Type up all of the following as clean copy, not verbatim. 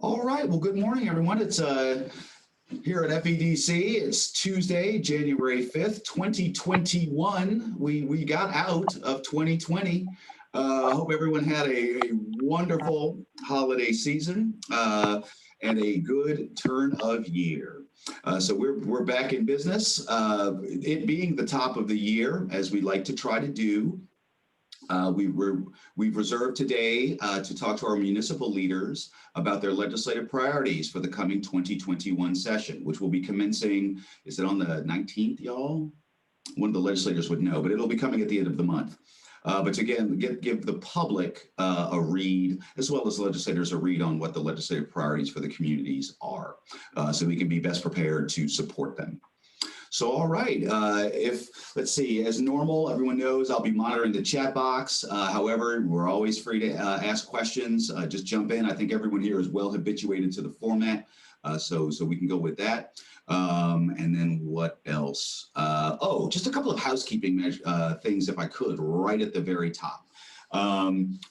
All right. Well, good morning, everyone. It's here at FEDC. It's Tuesday, January 5th, 2021. We got out of 2020. I hope everyone had a wonderful holiday season and a good turn of year. So we're back in business. It being the top of the year, as we like to try to do. We've reserved today to talk to our municipal leaders about their legislative priorities for the coming 2021 session, which will be commencing, is it on the 19th, y'all? One of the legislators would know, but it'll be coming at the end of the month. But again, give the public a read, as well as legislators a read on what the legislative priorities for the communities are, so we can be best prepared to support them. So, all right, let's see, as normal, everyone knows I'll be monitoring the chat box. However, we're always free to ask questions. Just jump in. I think everyone here is well habituated to the format, so we can go with that. And then what else? Oh, just a couple of housekeeping things, if I could, right at the very top.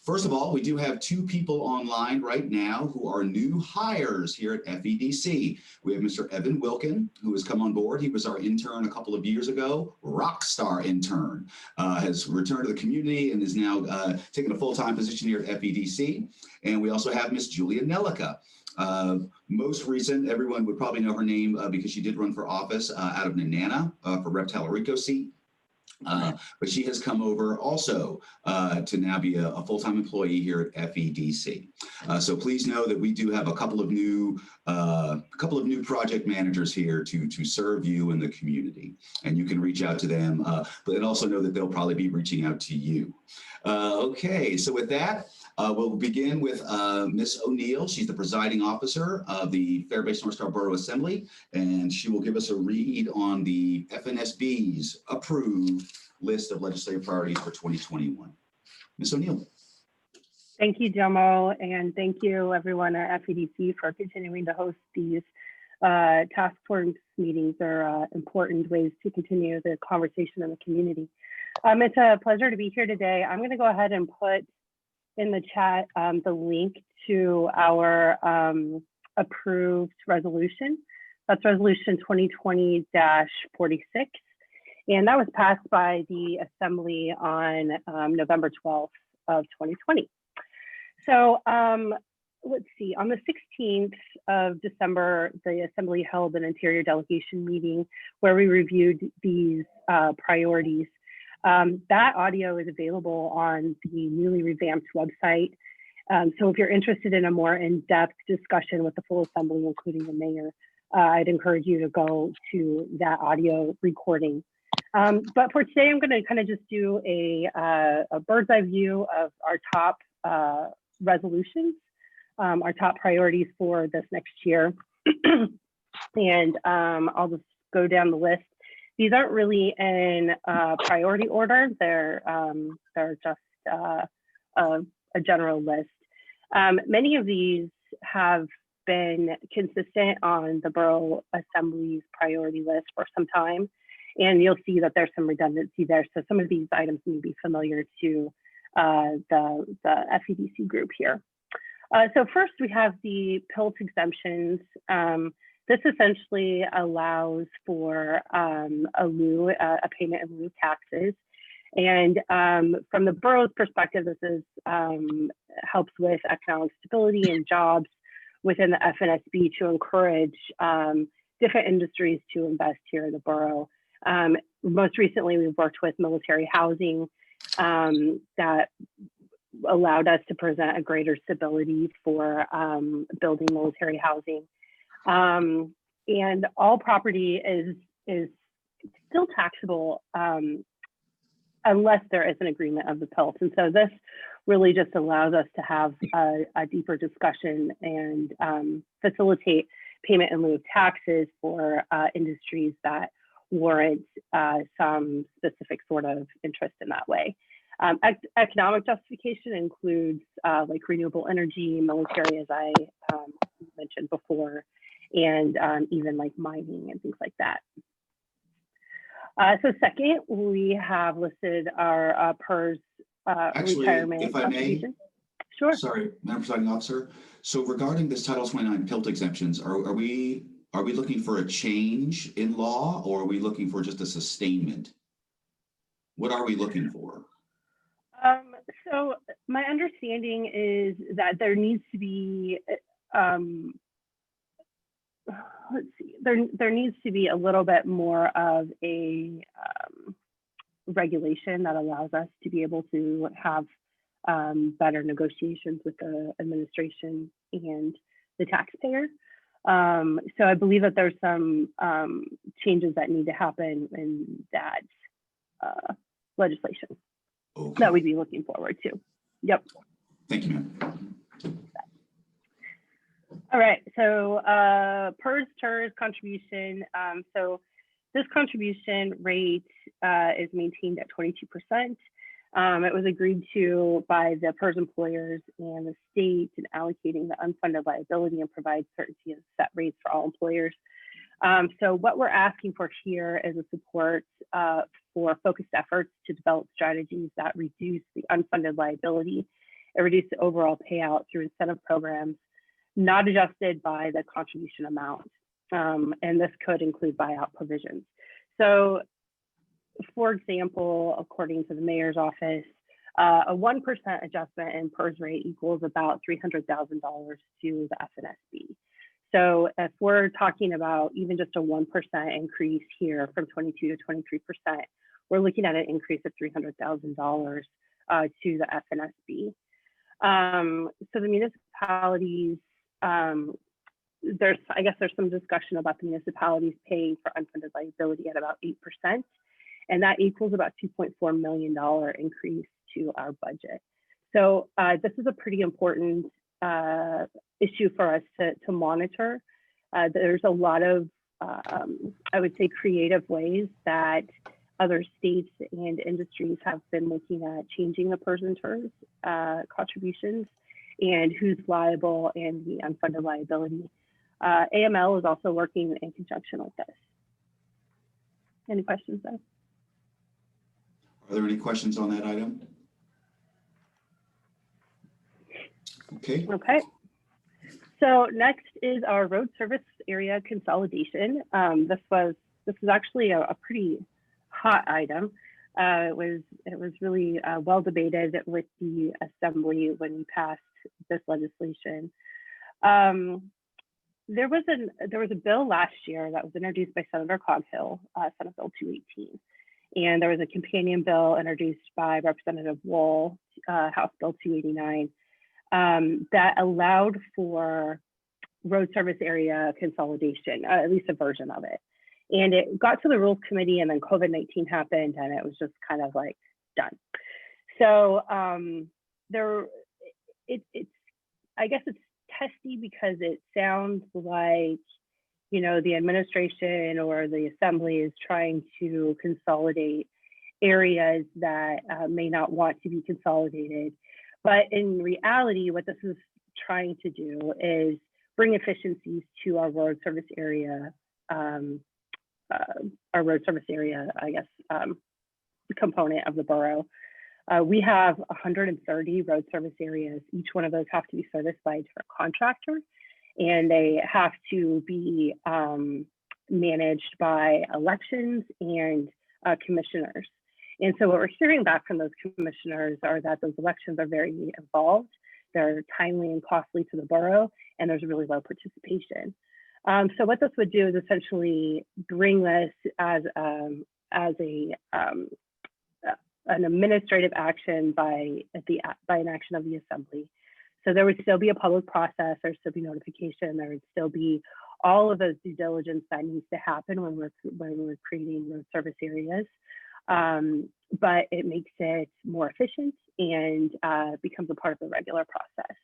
First of all, we do have two people online right now who are new hires here at FEDC. We have Mr. Evan Wilkin, who has come on board. He was our intern a couple of years ago, rock star intern, has returned to the community and is now taking a full-time position here at FEDC. And we also have Miss Julia Nelica. Most recent, everyone would probably know her name because she did run for office out of Nenana for Rep. Talarico seat. But she has come over also to now be a full-time employee here at FEDC. So please know that we do have a couple of new project managers here to serve you in the community, and you can reach out to them. But also know that they'll probably be reaching out to you. Okay, so with that, we'll begin with Ms. O'Neill. She's the presiding officer of the Fairbanks North Star Borough Assembly, and she will give us a read on the FNSB's approved list of legislative priorities for 2021. Ms. O'Neill. Thank you, Jomo, and thank you everyone at FEDC for continuing to host these task force meetings. They're important ways to continue the conversation in the community. It's a pleasure to be here today. I'm going to go ahead and put in the chat the link to our approved resolution. That's resolution 2020-46. And that was passed by the Assembly on November 12th of 2020. So let's see, on the 16th of December, the Assembly held an Interior Delegation meeting where we reviewed these priorities. That audio is available on the newly revamped website. So if you're interested in a more in-depth discussion with the full Assembly, including the mayor, I'd encourage you to go to that audio recording. But for today, I'm going to kind of just do a bird's eye view of our top resolutions, our top priorities for this next year. And I'll just go down the list. These aren't really in priority order. They're just a general list. Many of these have been consistent on the Borough Assembly's priority list for some time. And you'll see that there's some redundancy there. So some of these items may be familiar to the FEDC group here. So first we have the Pilt Exemptions. This essentially allows for a payment in lieu of taxes. And from the borough's perspective, this is helps with economic stability and jobs within the FNSB to encourage different industries to invest here in the borough. Most recently, we've worked with military housing that allowed us to present a greater stability for building military housing. And all property is still taxable unless there is an agreement of the Pilt. And so this really just allows us to have a deeper discussion and facilitate payment in lieu of taxes for industries that warrant some specific sort of interest in that way. Economic justification includes like renewable energy, military, as I mentioned before, and even like mining and things like that. So second, we have listed our PERS Actually, retirement if I may, Sure. Sorry, Madam Presiding Officer. So regarding this Title 29 Pilt exemptions, are we looking for a change in law, or are we looking for just a sustainment? What are we looking for? So my understanding is that there needs to be, let's see, there needs to be a little bit more of a regulation that allows us to be able to have better negotiations with the administration and the taxpayer. So I believe that there's some changes that need to happen in that legislation that we'd be looking forward to. Yep. Thank you, ma'am. All right, so PERS, TERS contribution. So this contribution rate is maintained at 22%. It was agreed to by the PERS employers and the state in allocating the unfunded liability and provide certainty of set rates for all employers. So what we're asking for here is a support for focused efforts to develop strategies that reduce the unfunded liability and reduce the overall payout through incentive programs not adjusted by the contribution amount. And this could include buyout provisions. So for example, according to the mayor's office, a 1% adjustment in PERS rate equals about $300,000 to the FNSB. So if we're talking about even just a 1% increase here from 22 to 23%, we're looking at an increase of $300,000 to the FNSB. So the municipalities, I guess there's some discussion about the municipalities paying for unfunded liability at about 8%, and that equals about $2.4 million increase to our budget. So this is a pretty important issue for us to monitor. There's a lot of, I would say, creative ways that other states and industries have been looking at changing the PERS and TERS contributions and who's liable and the unfunded liability. AML is also working in conjunction with this. Any questions though? Are there any questions on that item? Okay. Okay. So next is our road service area consolidation. This is actually a pretty hot item. It was really well debated with the assembly when we passed this legislation. There was a bill last year that was introduced by Senator Coghill, Senate Bill 218, and there was a companion bill introduced by Representative Wool, House Bill 289, that allowed for road service area consolidation, at least a version of it. And it got to the Rules Committee, and then COVID-19 happened, and it was just kind of like done. So I guess it's testy because it sounds like, you know, the administration or the assembly is trying to consolidate areas that may not want to be consolidated. But in reality, what this is trying to do is bring efficiencies to our road service area, component of the borough. We have 130 road service areas. Each one of those have to be serviced by a different contractor, and they have to be managed by elections and commissioners. And so what we're hearing back from those commissioners are that those elections are very involved, they're timely and costly to the borough, and there's really low participation. So what this would do is essentially bring this as an administrative action by an action of the assembly. So there would still be a public process, there would still be notification, there would still be all of those due diligence that needs to happen when we're creating road service areas. But it makes it more efficient and becomes a part of the regular process.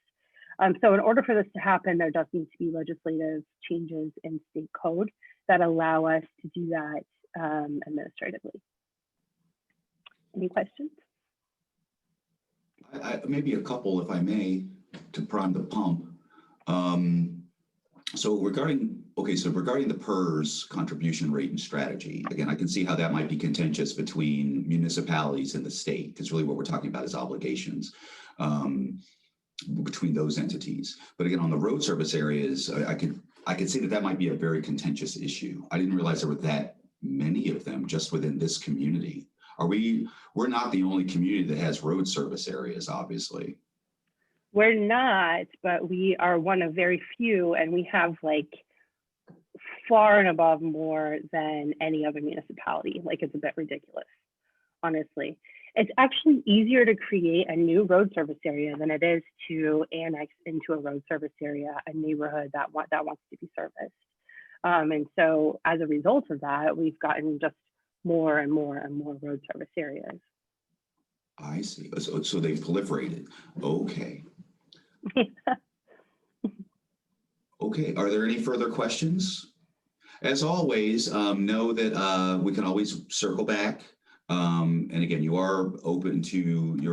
So in order for this to happen, there does need to be legislative changes in state code that allow us to do that administratively. Any questions? Maybe a couple, if I may, to prime the pump. So regarding the PERS contribution rate and strategy, again, I can see how that might be contentious between municipalities and the state, because really what we're talking about is obligations. between those entities. But again, on the road service areas, I could see that that might be a very contentious issue. I didn't realize there were that many of them just within this community. We're not the only community that has road service areas, obviously. We're not, but we are one of very few, and we have like far and above more than any other municipality. Like, it's a bit ridiculous, honestly. It's actually easier to create a new road service area than it is to annex into a road service area a neighborhood that wants to be serviced. And so as a result of that, we've gotten just more and more and more road service areas. I see. So they've proliferated. Okay. Okay. Are there any further questions? As always, know that we can always circle back. And again, you're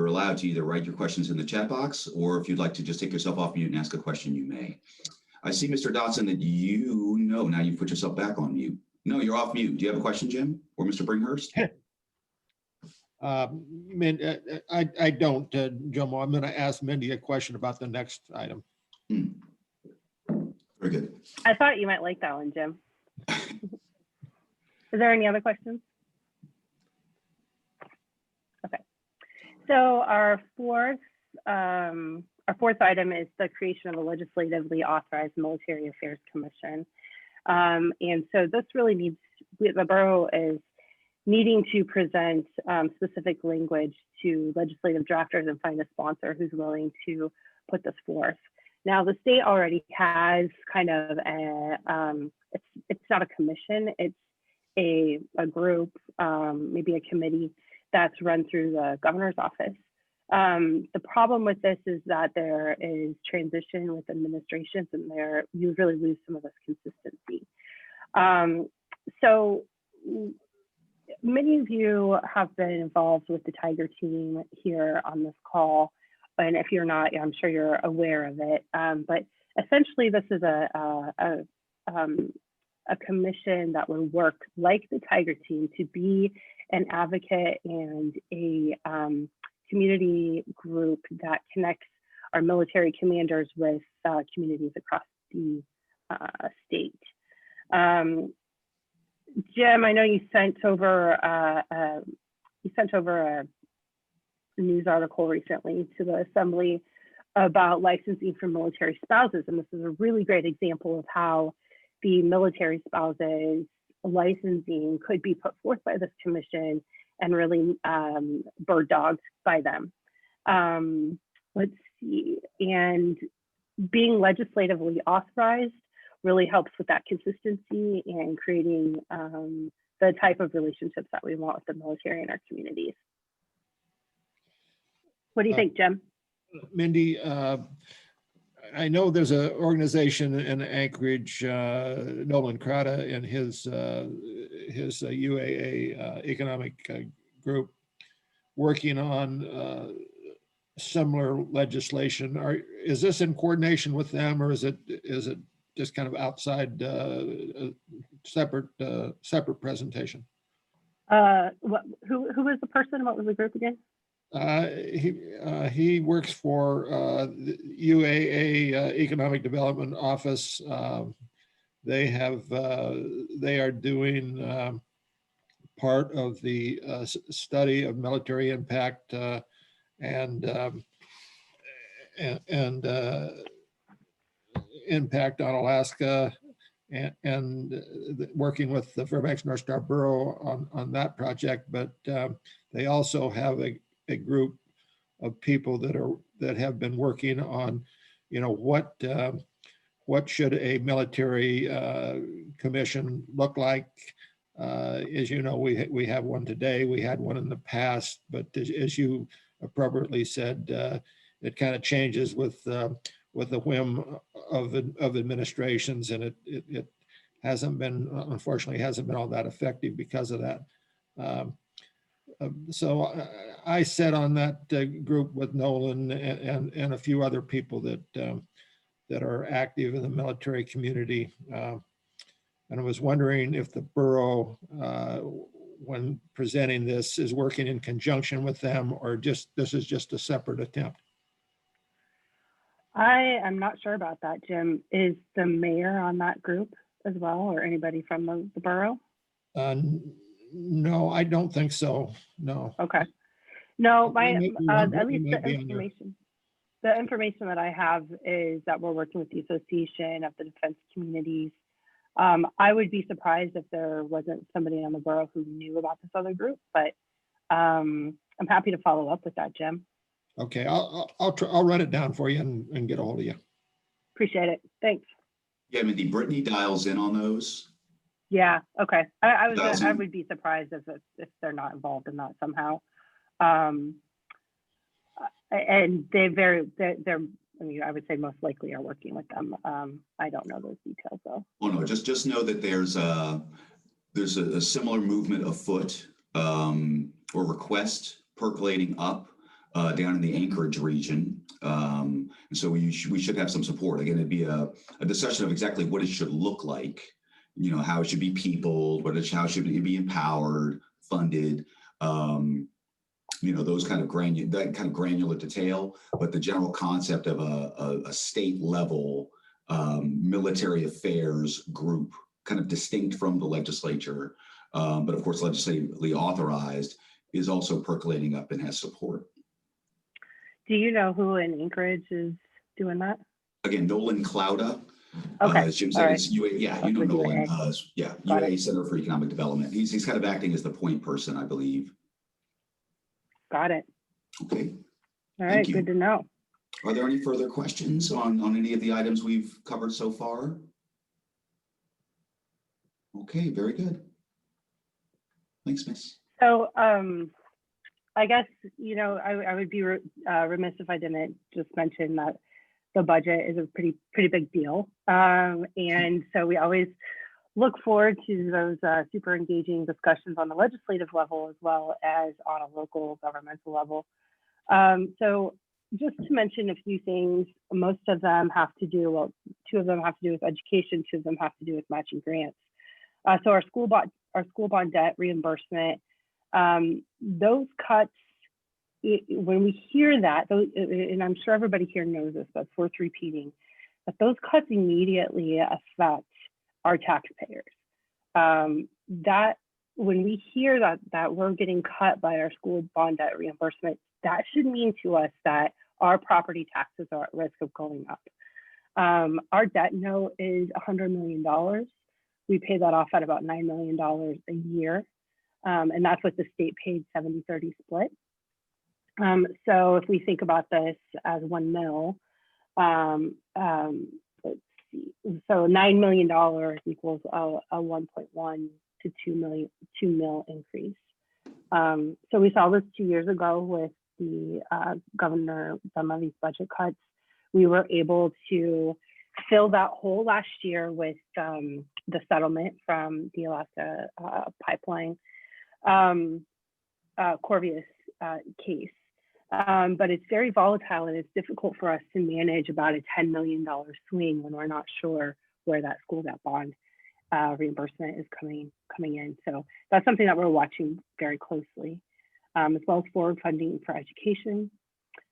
allowed to either write your questions in the chat box, or if you'd like to just take yourself off mute and ask a question, you may. I see, Mr. Dotson, that now you've put yourself back on mute. No, you're off mute. Do you have a question, Jim, or Mr. Bringhurst? I don't, Jomo. I'm going to ask Mindy a question about the next item. Very good. I thought you might like that one, Jim. Is there any other questions? Okay. So our fourth item is the creation of a legislatively authorized military affairs commission. And so this really needs, the borough is needing to present specific language to legislative drafters and find a sponsor who's willing to put this forth. Now, the state already has kind of it's not a commission, it's a group, maybe a committee that's run through the governor's office. The problem with this is that there is transition with administrations, and you really lose some of this consistency. So many of you have been involved with the Tiger team here on this call. And if you're not, I'm sure you're aware of it. But essentially, this is a commission that will work like the Tiger team to be an advocate and a community group that connects our military commanders with communities across the state. Jim, I know you sent over a news article recently to the Assembly about licensing for military spouses, and this is a really great example of how the military spouses licensing could be put forth by this commission and really bird dogged by them. Let's see, and being legislatively authorized really helps with that consistency and creating the type of relationships that we want with the military in our communities. What do you think, Jim? Mindy, I know there's an organization in Anchorage, Nolan Crata and his UAA economic group working on similar legislation. Is this in coordination with them, or is it just kind of outside separate presentation? Who was the person? What was the group again? He works for the UAA Economic Development Office. They are doing part of the study of military impact and impact on Alaska, and working with the Fairbanks North Star Borough on that project. But they also have a group of people that have been working on, what should a military commission look like? As you know, we have one today. We had one in the past, but as you appropriately said, it kind of changes with the whim of administrations, and it hasn't been, unfortunately, hasn't been all that effective because of that. So I sat on that group with Nolan and a few other people that are active in the military community. And I was wondering if the borough, when presenting this, is working in conjunction with them, or this is just a separate attempt. I am not sure about that, Jim. Is the mayor on that group as well, or anybody from the borough? No, I don't think so. No. Okay. No, You may be wrong, at you least might be on there. the information that I have is that we're working with the Association of the Defense Communities. I would be surprised if there wasn't somebody on the borough who knew about this other group, but I'm happy to follow up with that, Jim. Okay, I'll write it down for you and get a hold of you. Appreciate it. Thanks. Yeah, Mindy, Brittany dials in on those. Yeah. Okay. I Dials in. would be surprised if they're not involved in that somehow. And they're I mean, I would say most likely are working with them. I don't know those details though. Oh no, just know that there's a similar movement afoot or request percolating up down in the Anchorage region. And so we should have some support. Again, it'd be a discussion of exactly what it should look like, you know, how it should be peopled, how should it be empowered, funded, you know, those kind of granular detail, but the general concept of a state level military affairs group, kind of distinct from the legislature, but of course legislatively authorized, is also percolating up and has support. Do you know who in Anchorage is doing that? Again, Nolan Clouda. Okay. As Jim said, right. it's UA. Yeah, That's you know with Nolan. UAA. Yeah, Got UAA it. Center for Economic Development. He's kind of acting as the point person, I believe. Got it. Okay. All right. Good to know. Are there any further questions on any of the items we've covered so far? Okay, very good. Thanks, Miss. So I guess, you know, I would be remiss if I didn't just mention that the budget is a pretty big deal. And so we always look forward to those super engaging discussions on the legislative level as well as on a local governmental level. So just to mention a few things, most of them have to do, well, 2 of them have to do with education, 2 of them have to do with matching grants. So our school bond debt reimbursement, those cuts, when we hear that, and I'm sure everybody here knows this, but it's worth repeating, that those cuts immediately affect our taxpayers. That when we hear that we're getting cut by our school bond debt reimbursement, that should mean to us that our property taxes are at risk of going up. Our debt note is $100 million. We pay that off at about $9 million a year. And that's what the state paid 70-30 split. So if we think about this as 1 mil, let's see, so $9 million equals a 1.1 to 2 mil increase. So we saw this 2 years ago with the Governor Dunleavy's budget cuts. We were able to fill that hole last year with the settlement from the Alaska pipeline Corvius case. But it's very volatile and it's difficult for us to manage about a $10 million swing when we're not sure where that school debt bond reimbursement is coming in. So that's something that we're watching very closely, as well as forward funding for education,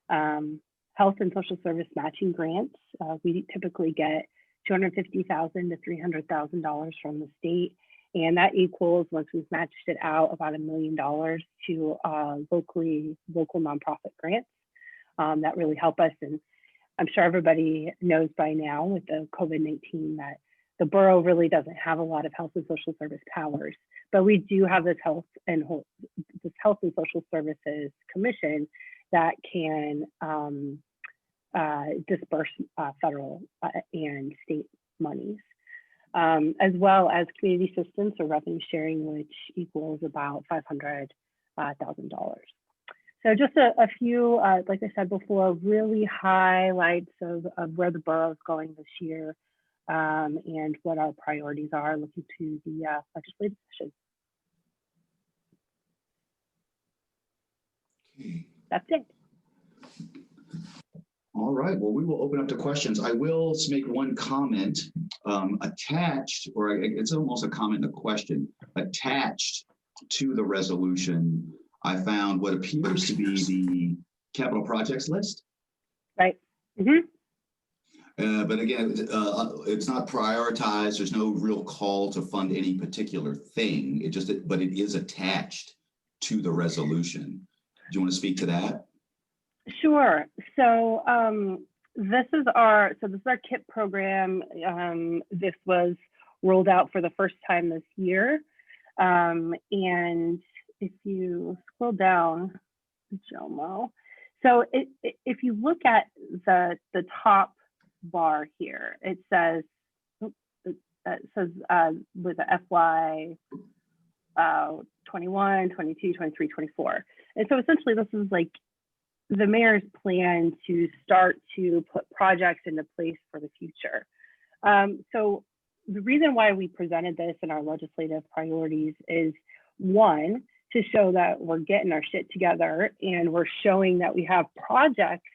health and social service matching grants. We typically get $250,000 to $300,000 from the state. And that equals, once we've matched it out, about $1 million to local nonprofit grants that really help us. And I'm sure everybody knows by now with the COVID-19 that the borough really doesn't have a lot of health and social service powers, but we do have this health and social services commission that can disperse federal and state monies. As well as community assistance or revenue sharing, which equals about $500,000. So just a few, like I said before, really highlights of where the borough is going this year and what our priorities are looking to the legislative session. Okay. That's it. All right, well, we will open up to questions. I will make one comment attached, or it's almost a comment and a question, attached to the resolution. I found what appears to be the capital projects list. Right. Mm-hmm. But again, it's not prioritized. There's no real call to fund any particular thing. But it is attached to the resolution. Do you want to speak to that? Sure. So this is our KIP program. This was rolled out for the first time this year. And if you scroll down, Jomo, so if you look at the top bar here, it says with the FY 21, 22, 23, 24. And so essentially this is like the mayor's plan to start to put projects into place for the future. So the reason why we presented this in our legislative priorities is, one, to show that we're getting our shit together and we're showing that we have projects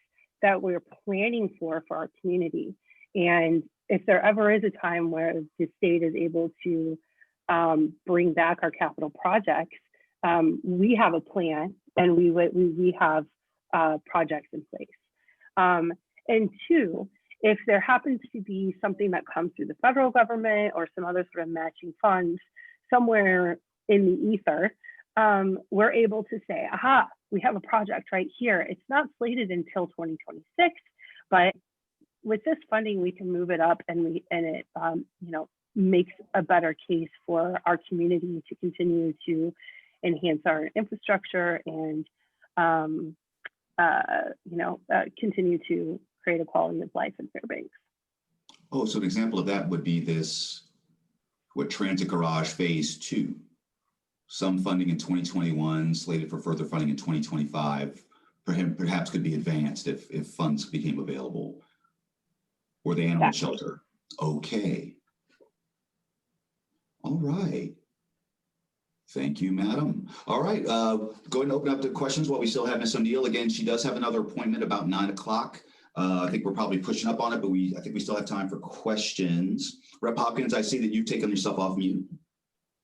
that we're planning for our community. And if there ever is a time where the state is able to bring back our capital projects, we have a plan and we have projects in place. And two, if there happens to be something that comes through the federal government or some other sort of matching funds somewhere in the ether, we're able to say, aha, we have a project right here. It's not slated until 2026, but with this funding, we can move it up and it makes a better case for our community to continue to enhance our infrastructure and continue to create a quality of life in Fairbanks. Oh, so an example of that would be Transit Garage Phase 2. Some funding in 2021, slated for further funding in 2025, perhaps could be advanced if funds became available. Or the animal shelter. Okay. All right. Thank you, madam. All right, go ahead and open up the questions while we still have Ms. O'Neill. Again, she does have another appointment about 9 o'clock. I think we're probably pushing up on it, but I think we still have time for questions. Rep. Hopkins, I see that you've taken yourself off mute.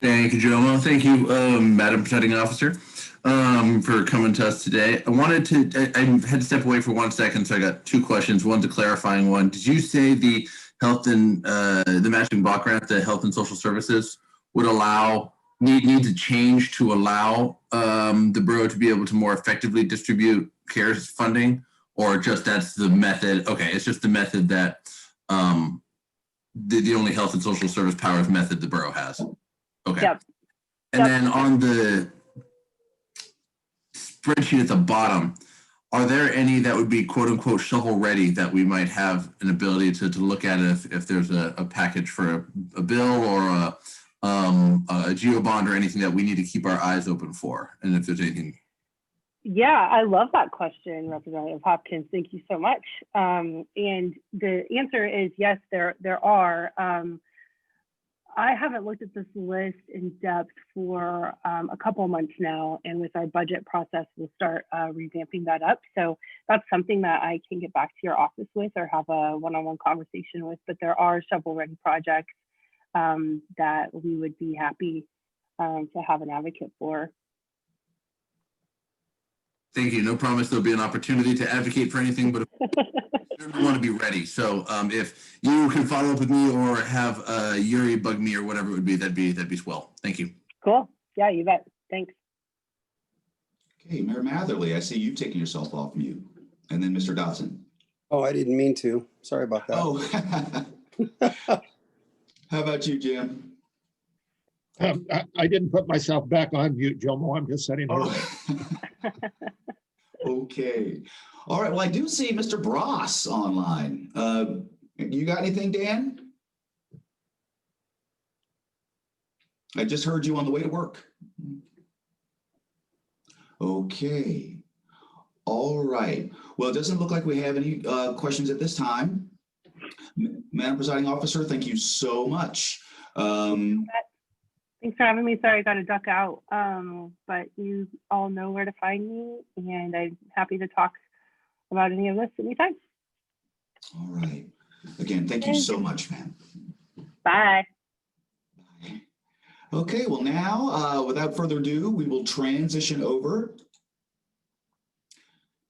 Thank you, Jomo. Thank you, Madam Presiding Officer, for coming to us today. I had to step away for 1 second, so I got two questions. One's a clarifying one. Did you say the health and the matching block grant, the health and social services would need to change to allow the borough to be able to more effectively distribute CARES funding, or just that's the method? Okay, it's just the method that the only health and social service powers method the borough has. Okay. Yep. And then on the spreadsheet at the bottom, are there any that would be quote unquote shovel ready that we might have an ability to look at if there's a package for a bill or a geo bond or anything that we need to keep our eyes open for? And if there's anything. Yeah, I love that question, Representative Hopkins. Thank you so much. And the answer is yes, there are. I haven't looked at this list in depth for a couple of months now, and with our budget process, we'll start revamping that up. So that's something that I can get back to your office with or have a one-on-one conversation with, but there are shovel-ready projects that we would be happy to have an advocate for. Thank you. No promise there'll be an opportunity to advocate for anything, but we want to be ready. So if you can follow up with me or have Yuri bug me or whatever it would be, that'd be swell. Thank you. Cool. Yeah, you bet. Thanks. Okay, Mayor Matherly, I see you taking yourself off mute. And then Mr. Dodson. Oh, I didn't mean to. Sorry about that. Oh, how about you, Jim? I didn't put myself back on mute, Jomo. I'm just setting her. Okay. All right. Well, I do see Mr. Bross online. You got anything, Dan? I just heard you on the way to work. Okay. All right. Well, it doesn't look like we have any questions at this time. Madam Presiding Officer, thank you so much. Thanks for having me. Sorry, I got to duck out, but you all know where to find me, and I'm happy to talk about any of this anytime. All right. Again, thank you so much, ma'am. Bye. Bye. Okay, well now, without further ado, we will transition over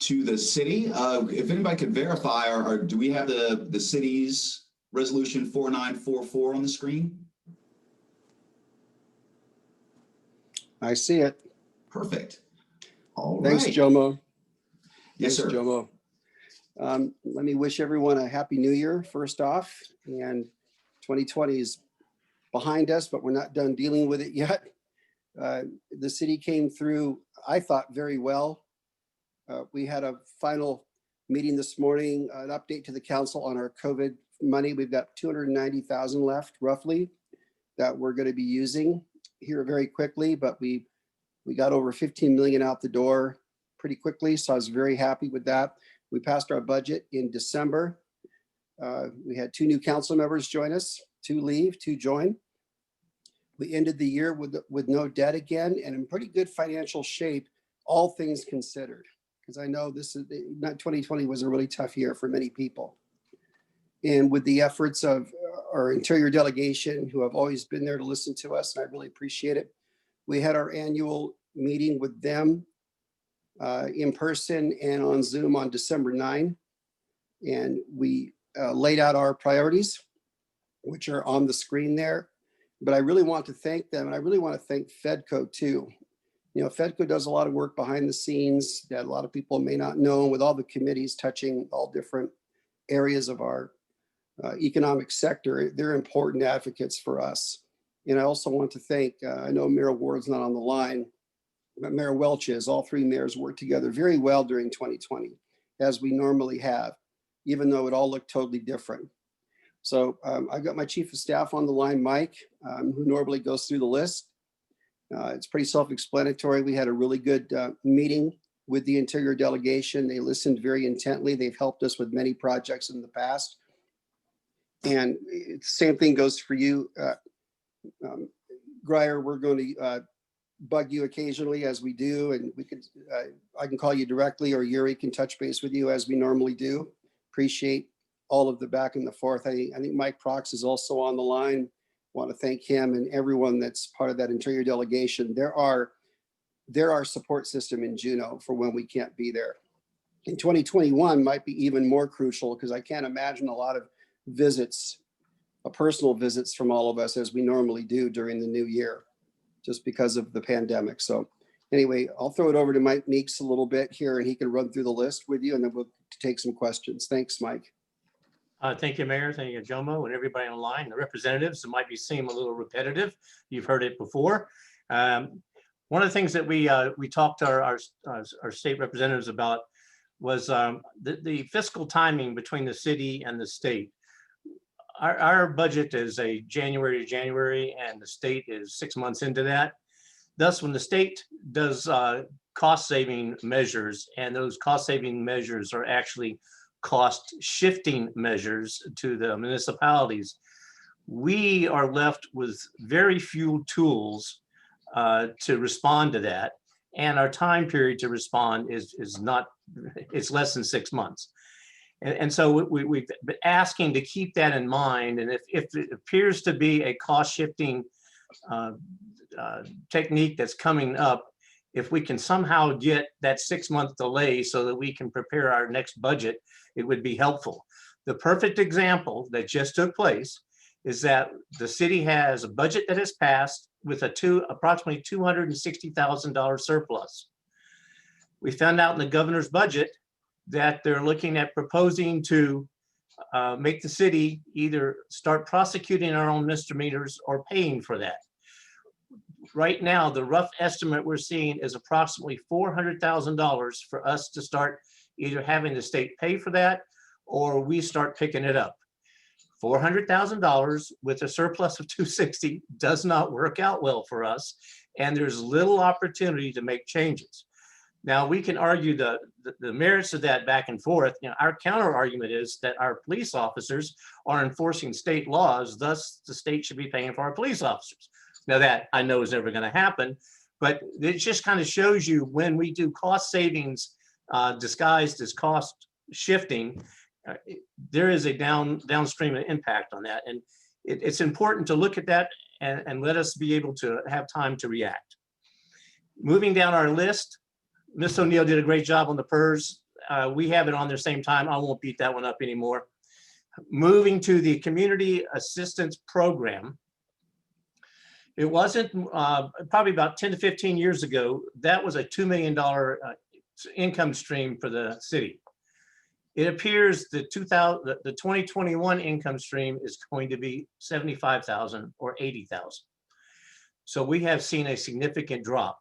to the city. If anybody could verify, or do we have the city's resolution 4944 on the screen? I see it. Perfect. All Thanks, right. Jomo. Yes, Thanks, sir. Jomo. Let me wish everyone a happy new year first off. And 2020 is behind us, but we're not done dealing with it yet. The city came through, I thought, very well. We had a final meeting this morning, an update to the council on our COVID money. We've got 290,000 left roughly that we're going to be using here very quickly, but we got over 15 million out the door pretty quickly. So I was very happy with that. We passed our budget in December. We had 2 new council members join us, 2 leave, 2 join. We ended the year with no debt again and in pretty good financial shape, all things considered. Because I know 2020 was a really tough year for many people. And with the efforts of our interior delegation, who have always been there to listen to us, and I really appreciate it. We had our annual meeting with them in person and on Zoom on December 9. And we laid out our priorities, which are on the screen there. But I really want to thank them, and I really want to thank FEDCO too. You know, FEDCO does a lot of work behind the scenes that a lot of people may not know, with all the committees touching all different areas of our economic sector. They're important advocates for us. And I also want to thank, I know Mayor Ward's not on the line, but Mayor Welch is. All 3 mayors worked together very well during 2020, as we normally have, even though it all looked totally different. So I've got my chief of staff on the line, Mike, who normally goes through the list. It's pretty self-explanatory. We had a really good meeting with the interior delegation. They listened very intently. They've helped us with many projects in the past. And the same thing goes for you, Grier. We're going to bug you occasionally, as we do, and we could. I can call you directly, or Yuri can touch base with you as we normally do. Appreciate all of the back and the forth. I think Mike Prox is also on the line. Want to thank him and everyone that's part of that interior delegation. They're our support system in Juneau for when we can't be there. In 2021 might be even more crucial, because I can't imagine a lot of visits, personal visits from all of us, as we normally do during the new year, just because of the pandemic. So anyway, I'll throw it over to Mike Meeks a little bit here, and he can run through the list with you, and then we'll take some questions. Thanks, Mike. Thank you, Mayor. Thank you, Jomo, and everybody online. The representatives, it might seem a little repetitive. You've heard it before. One of the things that we talked to our state representatives about was the fiscal timing between the city and the state. Our budget is a January to January, and the state is 6 months into that. Thus, when the state does cost-saving measures, and those cost-saving measures are actually cost-shifting measures to the municipalities, we are left with very few tools to respond to that. And our time period to respond is not, it's less than 6 months. And so we've been asking to keep that in mind. And if it appears to be a cost-shifting technique that's coming up, if we can somehow get that 6-month delay so that we can prepare our next budget, it would be helpful. The perfect example that just took place is that the city has a budget that has passed with approximately $260,000 surplus. We found out in the governor's budget that they're looking at proposing to make the city either start prosecuting our own misdemeanors or paying for that. Right now, the rough estimate we're seeing is approximately $400,000 for us to start either having the state pay for that, or we start picking it up. $400,000 with a surplus of 260 does not work out well for us, and there's little opportunity to make changes. Now, we can argue the merits of that back and forth. You know, our counter argument is that our police officers are enforcing state laws, thus the state should be paying for our police officers. Now, that I know is never going to happen, but it just kind of shows you when we do cost savings disguised as cost shifting, there is a downstream impact on that. And it's important to look at that and let us be able to have time to react. Moving down our list, Ms. O'Neill did a great job on the PERS. we have it on the same time. I won't beat that one up anymore. Moving to the Community Assistance Program. It wasn't probably about 10 to 15 years ago, that was a $2 million income stream for the city. It appears the 2021 income stream is going to be 75,000 or 80,000. So we have seen a significant drop.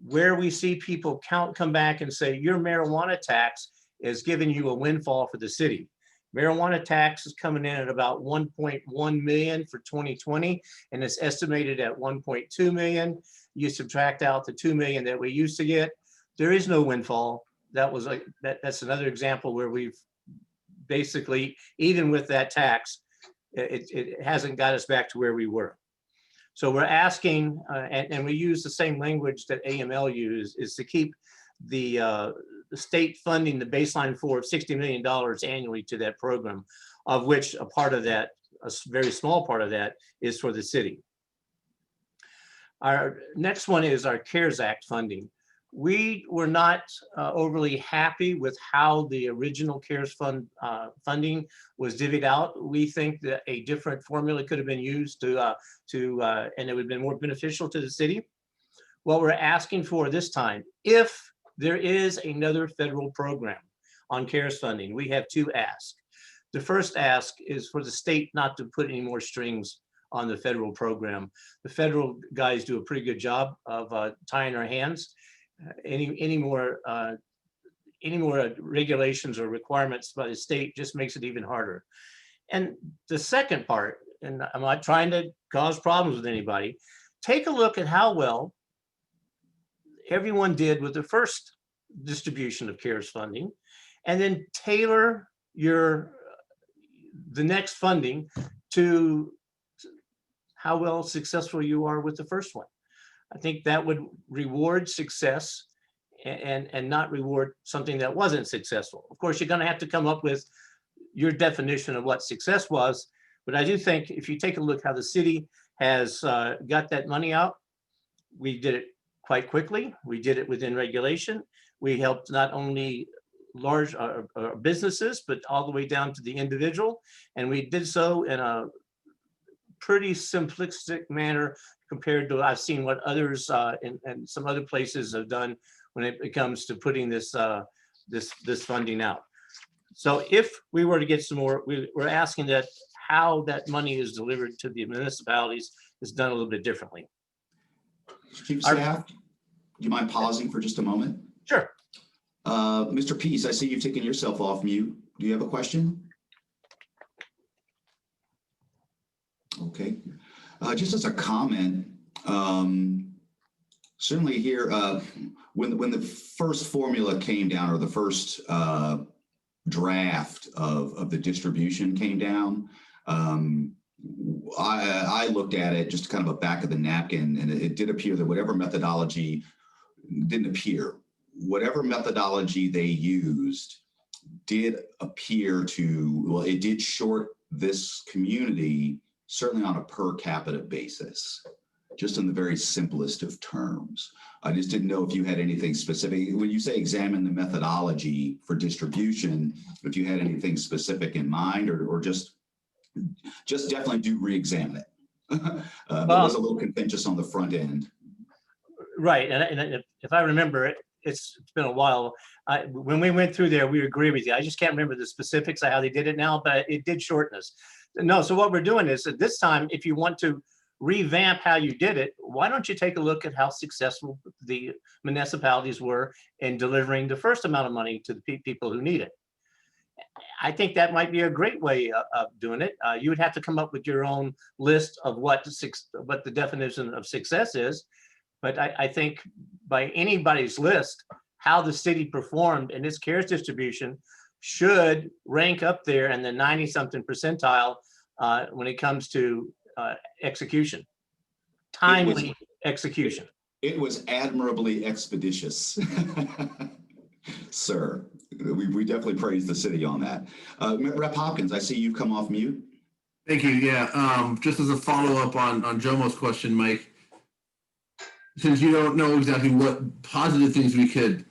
Where we see people come back and say, your marijuana tax is giving you a windfall for the city. Marijuana tax is coming in at about 1.1 million for 2020, and it's estimated at 1.2 million. You subtract out the 2 million that we used to get, there is no windfall. That was like that's another example where we've basically, even with that tax, it hasn't got us back to where we were. So we're asking, and we use the same language that AML used, is to keep the state funding the baseline for $60 million annually to that program, of which a part of that, a very small part of that, is for the city. Our next one is our CARES Act funding. We were not overly happy with how the original CARES fund funding was divvied out. We think that a different formula could have been used and it would have been more beneficial to the city. What we're asking for this time, if there is another federal program on CARES funding, we have two asks. The first ask is for the state not to put any more strings on the federal program. The federal guys do a pretty good job of tying our hands. Any more regulations or requirements by the state just makes it even harder. And the second part, and I'm not trying to cause problems with anybody, take a look at how well everyone did with the first distribution of CARES funding, and then tailor the next funding to how well successful you are with the first one. I think that would reward success and not reward something that wasn't successful. Of course, you're going to have to come up with your definition of what success was. But I do think if you take a look how the city has got that money out, we did it quite quickly. We did it within regulation. We helped not only large businesses, but all the way down to the individual. And we did so in a pretty simplistic manner compared to I've seen what others and some other places have done when it comes to putting this this funding out. So if we were to get some more, we're asking that how that money is delivered to the municipalities is done a little bit differently. Chief of Staff, do you mind pausing for just a moment? Sure. Mr. Peace, I see you've taken yourself off mute. Do you have a question? Okay. Just as a comment, certainly here, when the first formula came down, or the first draft of the distribution came down, I looked at it just kind of a back of the napkin, and it did appear that whatever methodology whatever methodology they used did appear to, well, it did short this community certainly on a per capita basis, just in the very simplest of terms. I just didn't know if you had anything specific. When you say examine the methodology for distribution, if you had anything specific in mind, or just definitely do re-examine it. It was a little contentious on the front end. Right, and if I remember it, it's been a while. When we went through there, we agree with you. I just can't remember the specifics of how they did it now, but it did shorten us. No, so what we're doing is that this time, if you want to revamp how you did it, why don't you take a look at how successful the municipalities were in delivering the first amount of money to the people who need it? I think that might be a great way of doing it. You would have to come up with your own list of what the definition of success is. But I think by anybody's list, how the city performed in its CARES distribution should rank up there in the 90-something percentile when it comes to execution, timely execution. It was admirably expeditious, sir. We definitely praise the city on that. Rep. Hopkins, I see you've come off mute. Thank you. Yeah, just as a follow-up on Jomo's question, Mike, since you don't know exactly what positive things we could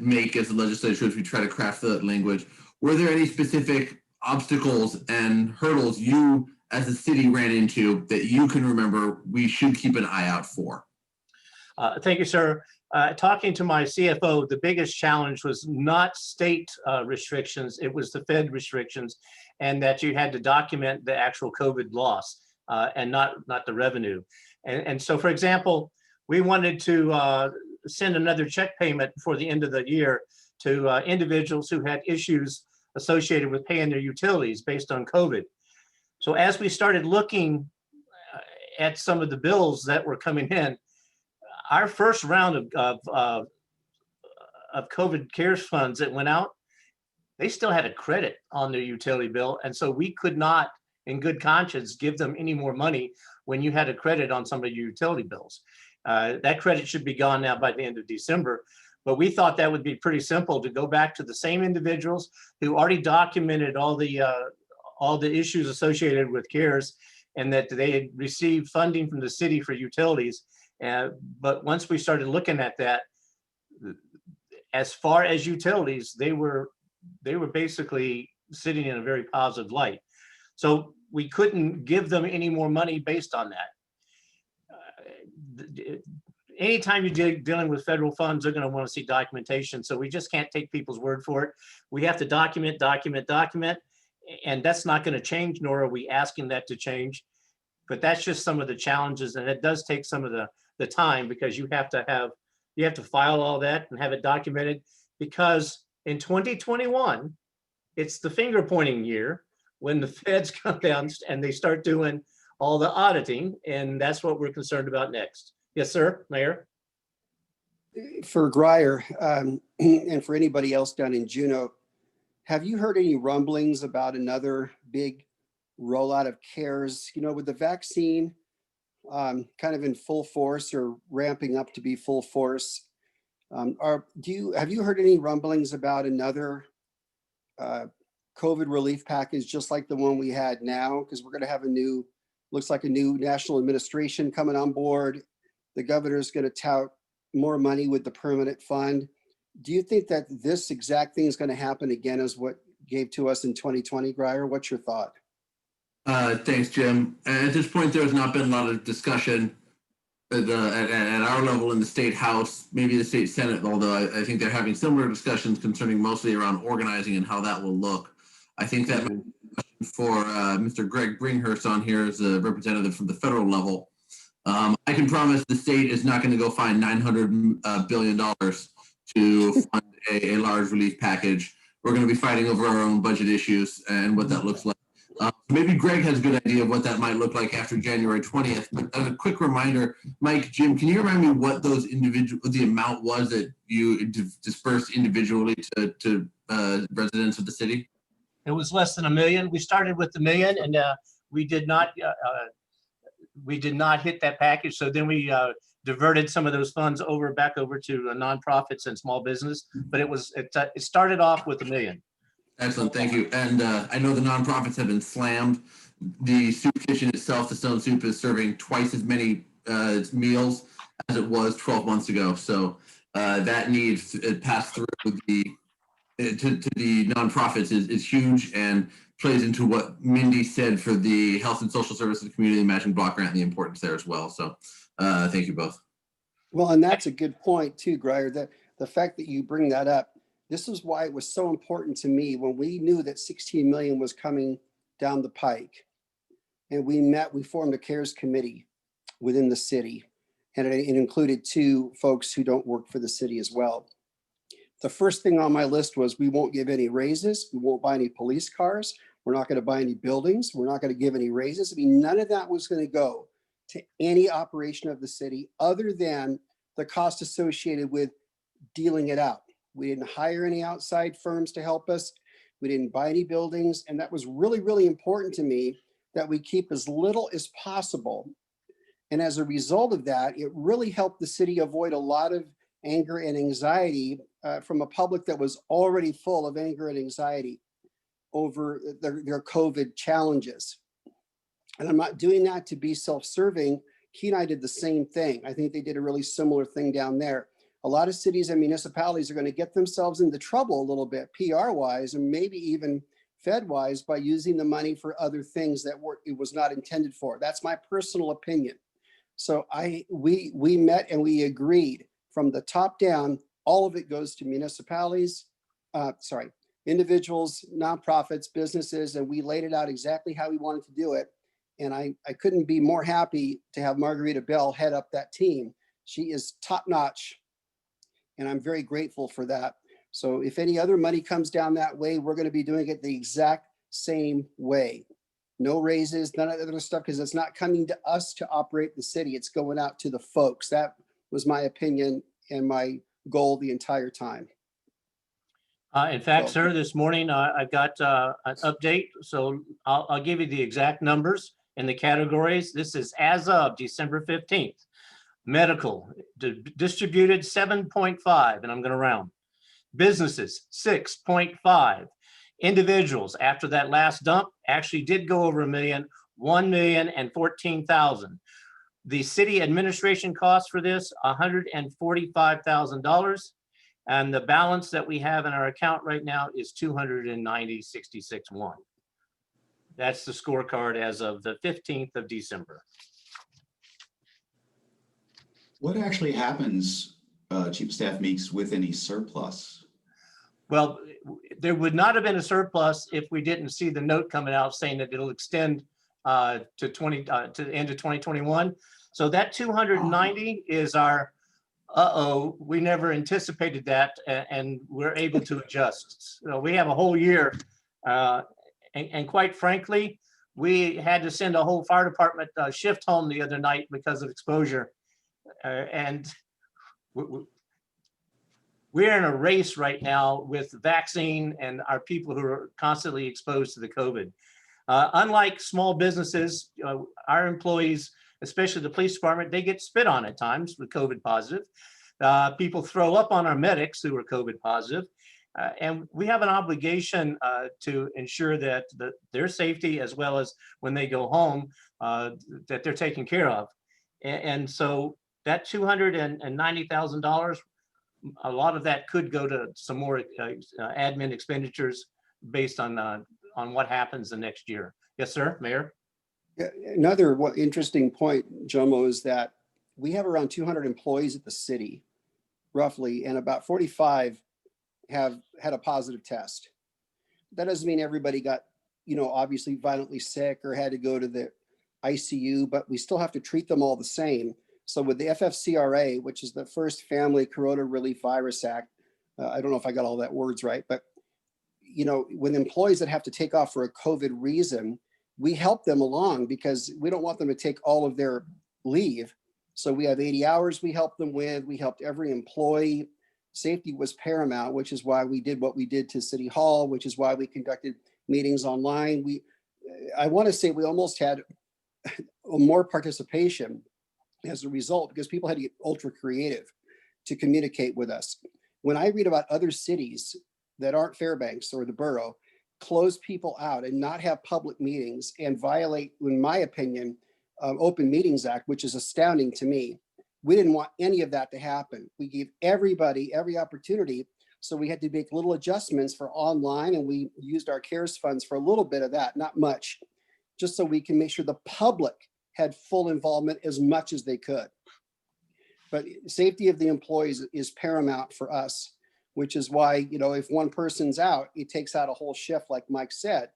make as a legislature as we try to craft that language, were there any specific obstacles and hurdles you as a city ran into that you can remember we should keep an eye out for? Thank you, sir. Talking to my CFO, the biggest challenge was not state restrictions, it was the Fed restrictions, and that you had to document the actual COVID loss and not the revenue. And so, for example, we wanted to send another check payment before the end of the year to individuals who had issues associated with paying their utilities based on COVID. So as we started looking at some of the bills that were coming in, our first round of COVID CARES funds that went out, they still had a credit on their utility bill. And so we could not, in good conscience, give them any more money when you had a credit on some of your utility bills. That credit should be gone now by the end of December. But we thought that would be pretty simple to go back to the same individuals who already documented all the issues associated with CARES, and that they had received funding from the city for utilities. But once we started looking at that, as far as utilities, they were basically sitting in a very positive light. So we couldn't give them any more money based on that. Anytime you're dealing with federal funds, they're going to want to see documentation. So we just can't take people's word for it. We have to document, and that's not going to change, nor are we asking that to change. But that's just some of the challenges, and it does take some of the time, because you have to file all that and have it documented, because in 2021, it's the finger pointing year when the feds come down and they start doing all the auditing, and that's what we're concerned about next. Yes, sir, Mayor. For Grier and for anybody else down in Juneau, have you heard any rumblings about another big rollout of CARES? You know, with the vaccine kind of in full force or ramping up to be full force, have you heard any rumblings about another COVID relief package just like the one we had now? Because we're going to have looks like a new national administration coming on board. The governor's going to tout more money with the permanent fund. Do you think that this exact thing is going to happen again as what gave to us in 2020, Grier? What's your thought? Thanks, Jim. At this point, there has not been a lot of discussion at our level in the state house, maybe the state senate, although I think they're having similar discussions concerning mostly around organizing and how that will look. I think that for Mr. Greg Bringhurst on here as a representative from the federal level. I can promise the state is not going to go find $900 billion to fund a large relief package. We're going to be fighting over our own budget issues and what that looks like. Maybe Greg has a good idea of what that might look like after January 20th. But as a quick reminder, Mike, Jim, can you remind me what the amount was that you dispersed individually to residents of the city? It was less than $1 million. We started with $1 million, and we did not hit that package. So then we diverted some of those funds back over to nonprofits and small business. But it started off with $1 million. Excellent, thank you. And I know the nonprofits have been slammed. The soup kitchen itself, the Stone Soup, is serving twice as many meals as it was 12 months ago. So that need passed through to the nonprofits is huge and plays into what Mindy said for the Health and Social Services Community Matching Block Grant and the importance there as well. So thank you both. Well, and that's a good point too, Grier, that the fact that you bring that up, this is why it was so important to me when we knew that 16 million was coming down the pike. And we formed a CARES committee within the city. And it included 2 folks who don't work for the city as well. The first thing on my list was we won't give any raises. We won't buy any police cars. We're not going to buy any buildings. We're not going to give any raises. I mean, none of that was going to go to any operation of the city other than the cost associated with dealing it out. We didn't hire any outside firms to help us. We didn't buy any buildings. And that was really, really important to me that we keep as little as possible. And as a result of that, it really helped the city avoid a lot of anger and anxiety from a public that was already full of anger and anxiety over their COVID challenges. And I'm not doing that to be self-serving. Kenai did the same thing. I think they did a really similar thing down there. A lot of cities and municipalities are going to get themselves into trouble a little bit PR wise, and maybe even Fed wise, by using the money for other things that it was not intended for. That's my personal opinion. So we met and we agreed from the top down, all of it goes to municipalities, individuals, nonprofits, businesses, and we laid it out exactly how we wanted to do it. And I couldn't be more happy to have Margarita Bell head up that team. She is top notch, and I'm very grateful for that. So if any other money comes down that way, we're going to be doing it the exact same way. No raises, none of that other stuff, because it's not coming to us to operate the city. It's going out to the folks. That was my opinion and my goal the entire time. In fact, So- sir, this morning I've got an update. So I'll give you the exact numbers and the categories. This is as of December 15th. Medical distributed 7.5, and I'm going to round. Businesses 6.5. Individuals after that last dump actually did go over $1 million, 1,014,000. The city administration cost for this $145,000, and the balance that we have in our account right now is $290,661. That's the scorecard as of the 15th of December. What actually happens, Chief of Staff Meeks, with any surplus? Well, there would not have been a surplus if we didn't see the note coming out saying that it'll extend to the end of 2021. So that 290 is our, we never anticipated that, and we're able to adjust. So we have a whole year, and quite frankly, we had to send a whole fire department shift home the other night because of exposure, and we're in a race right now with vaccine and our people who are constantly exposed to the COVID. Unlike small businesses, our employees, especially the police department, they get spit on at times with COVID positive. People throw up on our medics who are COVID positive. And we have an obligation to ensure that their safety, as well as when they go home, that they're taken care of. And so that $290,000, a lot of that could go to some more admin expenditures based on what happens the next year. Yes, sir, Mayor. Yeah, another interesting point, Jomo, is that we have around 200 employees at the city, roughly, and about 45 have had a positive test. That doesn't mean everybody got, obviously violently sick or had to go to the ICU, but we still have to treat them all the same. So with the FFCRA, which is the first Family Corona Relief Virus Act, I don't know if I got all that words right, but with employees that have to take off for a COVID reason, we help them along because we don't want them to take all of their leave. So we have 80 hours we help them with. We helped every employee. Safety was paramount, which is why we did what we did to City Hall, which is why we conducted meetings online. I want to say we almost had more participation as a result because people had to get ultra creative to communicate with us. When I read about other cities that aren't Fairbanks or the borough, close people out and not have public meetings and violate, in my opinion, Open Meetings Act, which is astounding to me. We didn't want any of that to happen. We gave everybody every opportunity. So we had to make little adjustments for online, and we used our CARES funds for a little bit of that, not much, just so we can make sure the public had full involvement as much as they could. But safety of the employees is paramount for us, which is why, if one person's out, it takes out a whole shift, like Mike said.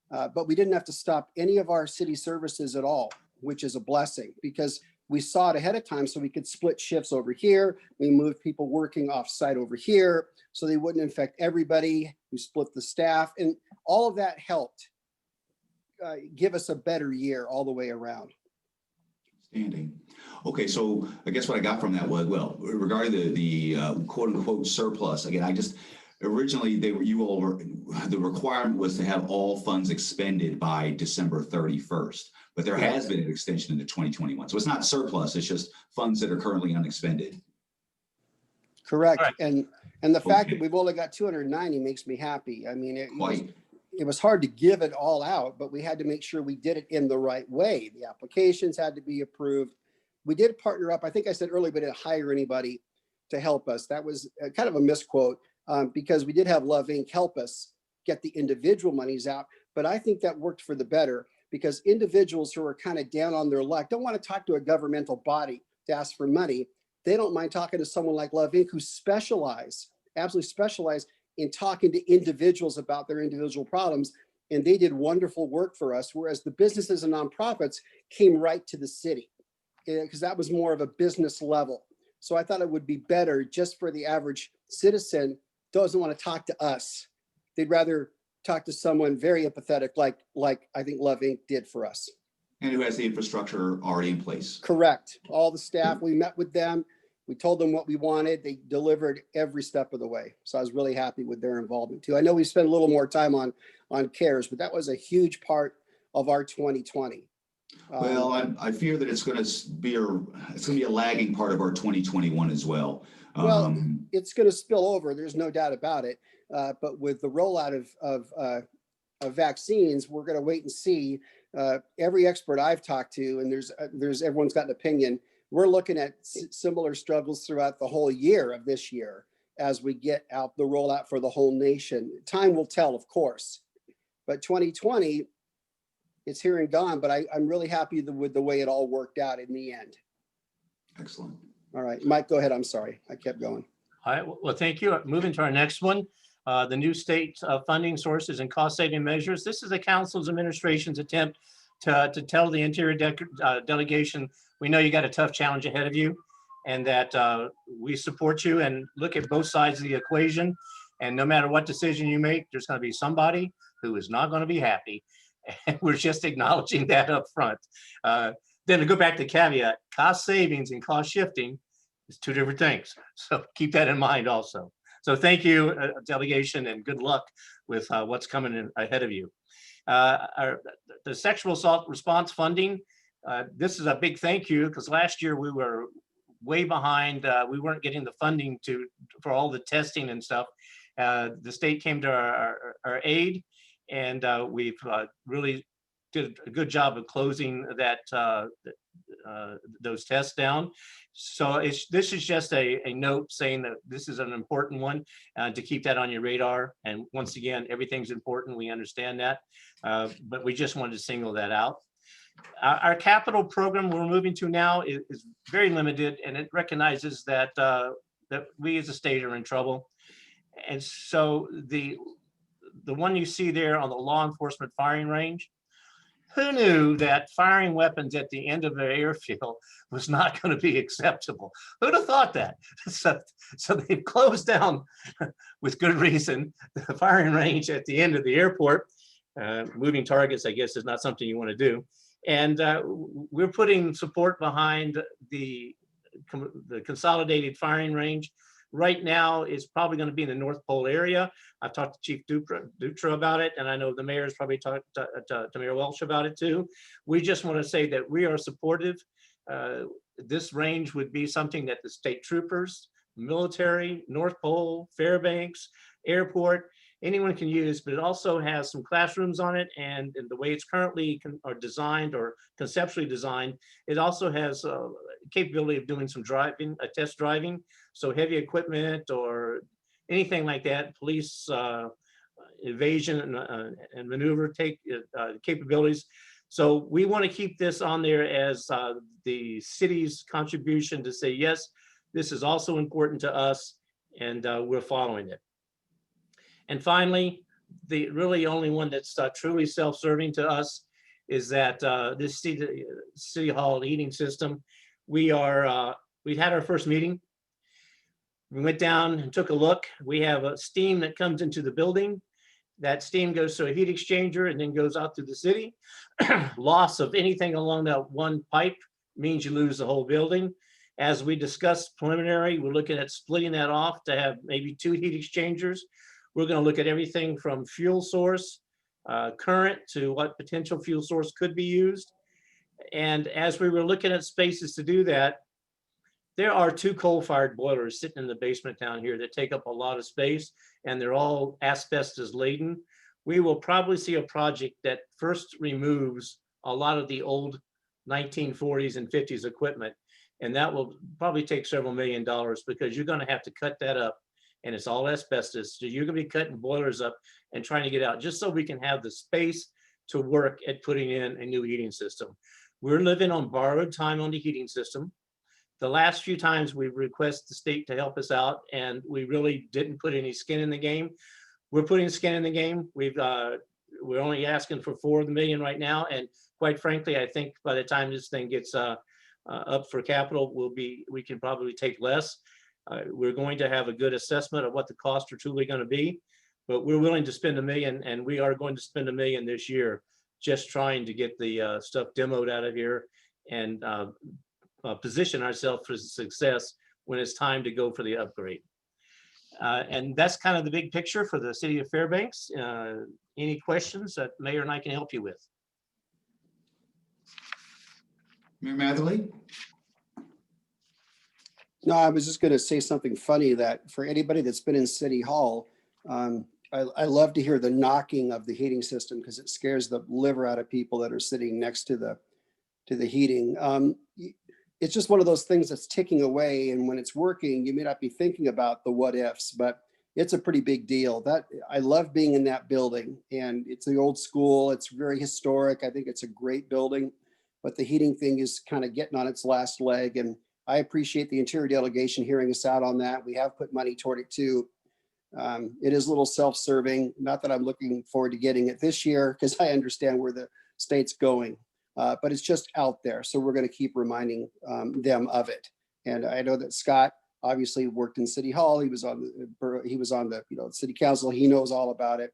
But we didn't have to stop any of our city services at all, which is a blessing because we saw it ahead of time so we could split shifts over here. We moved people working off site over here so they wouldn't infect everybody. We split the staff, and all of that helped give us a better year all the way around. Standing. Okay, so I guess what I got from that was, well, regarding the quote unquote surplus, again, originally the requirement was to have all funds expended by December 31st, but there has been an extension into 2021. So it's not surplus, it's just funds that are currently unexpended. Correct. And the fact that we've only got 290 makes me happy. I mean, it was hard to give it all out, but we had to make sure we did it in the right way. The applications had to be approved. we did partner up. I think I said earlier, we didn't hire anybody to help us. That was kind of a misquote because we did have Love Inc. help us get the individual monies out. But I think that worked for the better because individuals who are kind of down on their luck don't want to talk to a governmental body to ask for money. They don't mind talking to someone like Love Inc. who absolutely specialize in talking to individuals about their individual problems. And they did wonderful work for us, whereas the businesses and nonprofits came right to the city because that was more of a business level. So I thought it would be better just for the average citizen doesn't want to talk to us. They'd rather talk to someone very empathetic, like I think Love Inc. did for us. And who has the infrastructure already in place. Correct. All the staff, we met with them. We told them what we wanted. They delivered every step of the way. So I was really happy with their involvement too. I know we spent a little more time on CARES, but that was a huge part of our 2020. Well, I fear that it's going to be a lagging part of our 2021 as well. Well, it's going to spill over. There's no doubt about it. But with the rollout of vaccines, we're going to wait and see. Every expert I've talked to, and there's everyone's got an opinion. We're looking at similar struggles throughout the whole year of this year as we get out the rollout for the whole nation. Time will tell, of course, but 2020, it's here and gone. But I'm really happy with the way it all worked out in the end. Excellent. All right, Mike, go ahead. I'm sorry, I kept going. All right, well, thank you. Moving to our next one, the new state funding sources and cost saving measures. This is the council's administration's attempt to tell the interior delegation, we know you got a tough challenge ahead of you and that we support you and look at both sides of the equation. And no matter what decision you make, there's going to be somebody who is not going to be happy. And we're just acknowledging that up front. Then to go back to caveat, cost savings and cost shifting is two different things. So keep that in mind also. So thank you, delegation, and good luck with what's coming in ahead of you. The sexual assault response funding, this is a big thank you because last year we were way behind. We weren't getting the funding for all the testing and stuff. The state came to our aid, and we've really did a good job of closing those tests down. So this is just a note saying that this is an important one to keep that on your radar. And once again, everything's important. We understand that, but we just wanted to single that out. Our capital program we're moving to now is very limited, and it recognizes that that we as a state are in trouble. And so the one you see there on the law enforcement firing range, who knew that firing weapons at the end of the airfield was not going to be acceptable? Who'd have thought that? So they've closed down, with good reason, the firing range at the end of the airport. Moving targets, I guess, is not something you want to do. And we're putting support behind the consolidated firing range. Right now, it's probably going to be in the North Pole area. I've talked to Chief Dutra about it, and I know the mayor's probably talked to Mayor Welch about it too. We just want to say that we are supportive. This range would be something that the state troopers, military, North Pole, Fairbanks, airport, anyone can use, but it also has some classrooms on it, and the way it's currently designed or conceptually designed, it also has capability of doing some driving, test driving. So heavy equipment or anything like that, police evasion and maneuver capabilities. So we want to keep this on there as the city's contribution to say, yes, this is also important to us, and we're following it. And finally, the really only one that's truly self-serving to us is that this city hall heating system. We had our first meeting. We went down and took a look. We have a steam that comes into the building. That steam goes to a heat exchanger and then goes out to the city. Loss of anything along that one pipe means you lose the whole building. As we discussed preliminary, we're looking at splitting that off to have maybe 2 heat exchangers. We're going to look at everything from fuel source, current, to what potential fuel source could be used. And as we were looking at spaces to do that, there are 2 coal-fired boilers sitting in the basement down here that take up a lot of space, and they're all asbestos laden. We will probably see a project that first removes a lot of the old 1940s and 50s equipment And that will probably take several $1 million because you're gonna have to cut that up, and it's all asbestos. So you're gonna be cutting boilers up and trying to get out, just so we can have the space to work at putting in a new heating system. We're living on borrowed time on the heating system. The last few times we've requested the state to help us out, and we really didn't put any skin in the game. We're putting skin in the game. We're only asking for $4 million right now, and quite frankly, I think by the time this thing gets up for capital, we can probably take less. We're going to have a good assessment of what the costs are truly going to be, but we're willing to spend $1 million, and we are going to spend $1 million this year, just trying to get the stuff demoed out of here and position ourselves for success when it's time to go for the upgrade. And that's kind of the big picture for the city of Fairbanks. Any questions that Mayor and I can help you with? Mayor Matherly? No, I was just going to say something funny that for anybody that's been in City Hall, I love to hear the knocking of the heating system because it scares the liver out of people that are sitting next to the heating. It's just one of those things that's ticking away, and when it's working, you may not be thinking about the what ifs, but it's a pretty big deal. That I love being in that building, and it's the old school. It's very historic. I think it's a great building, but the heating thing is kind of getting on its last leg, and I appreciate the Interior Delegation hearing us out on that. We have put money toward it too. It is a little self-serving. Not that I'm looking forward to getting it this year because I understand where the state's going. But it's just out there. So we're going to keep reminding them of it. And I know that Scott obviously worked in City Hall. He was on the City Council. He knows all about it,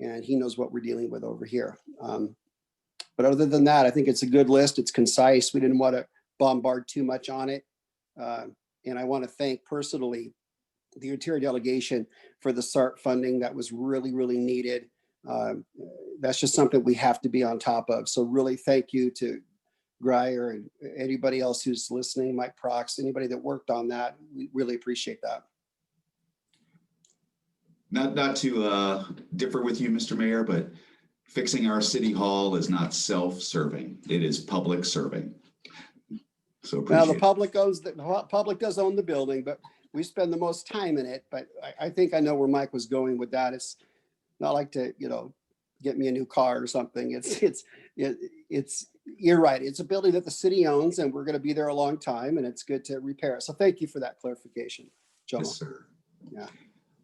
and he knows what we're dealing with over here. But other than that, I think it's a good list. It's concise. We didn't want to bombard too much on it. And I want to thank personally the Interior Delegation for the SART funding that was really, really needed. That's just something we have to be on top of. So really thank you to Grier and anybody else who's listening, Mike Prox, anybody that worked on that. We really appreciate that. Not to differ with you, Mr. Mayor, but fixing our city hall is not self-serving. It is public serving. So Well, the public does own the building, but we spend the most time in it. But I think I know where Mike was going with that. It's not like to, get me a new car or something. You're right. It's a building that the city owns, and we're going to be there a long time, and it's good to repair it. So thank you for that clarification, Joe. Yes, sir. Yeah.